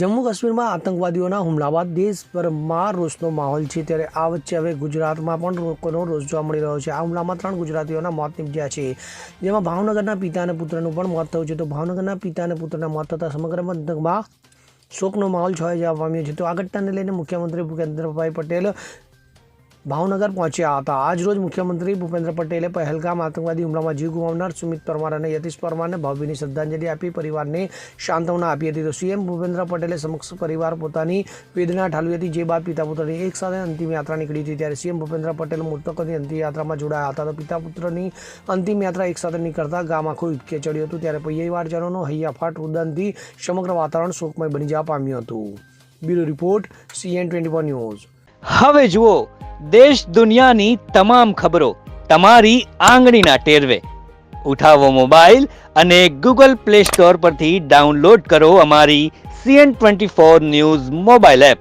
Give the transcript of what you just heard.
જમ્મુ કાશ્મીરમાં આતંકવાદીઓના હુમલા બાદ દેશભરમાં રોષનો માહોલ છે, ત્યારે આ વચ્ચે હવે ગુજરાતમાં પણ લોકોનો રોષ જોવા મળી રહ્યો છે। આ હુમલામાં 3 ગુજરાતીઓના મોત નીપજ્યા છે, જેમાં ભાવનગરના પિતા અને પુત્રનું પણ મોત થયું છે। તો ભાવનગરના પિતા અને પુત્રના મોત થતાં સમગ્ર પંથકમાં શોકનો માહોલ છવાઈ જવા પામ્યો છે। તો આ ઘટનાને લઈને મુખ્યમંત્રી ભૂપેન્દ્રભાઈ પટેલ ભાવનગર પહોંચ્યા હતા। આજ રોજ મુખ્યમંત્રી ભૂપેન્દ્ર પટેલે પહેલગામ આતંકવાદી હુમલામાં જીવ ગુમાવનાર સુમિત પરમાર અને યતીશ પરમારને ભાવભીની શ્રદ્ધાંજલિ આપી પરિવારને સાંત્વના આપી હતી। તો સીએમ ભૂપેન્દ્ર પટેલે સમક્ષ પરિવાર પોતાની વેદના ઠાલવી હતી, જે બાદ પિતા પુત્રની એક સાથે અંતિમ યાત્રા નીકળી હતી। ત્યારે સીએમ ભૂપેન્દ્ર પટેલ મૃતકોની અંતિમ યાત્રામાં જોડાયા હતા। તો પિતા પુત્રની અંતિમ યાત્રા એક સાથે નીકળતા ગામ આખું હિબકે ચડ્યું હતું, ત્યારે પરિવારજનોનો હૈયાફાટ રુદનથી સમગ્ર વાતાવરણ શોકમય બની જવા પામ્યું હતું। Bureau report CN24 news. હવે જુઓ દેશ દુનિયાની તમામ ખબરો તમારી આંગળીના ટેરવે। ઉઠાવો મોબાઈલ અને ગૂગલ પ્લે સ્ટોર પરથી ડાઉનલોડ કરો અમારી CN24 ન્યૂઝ મોબાઈલ એપ।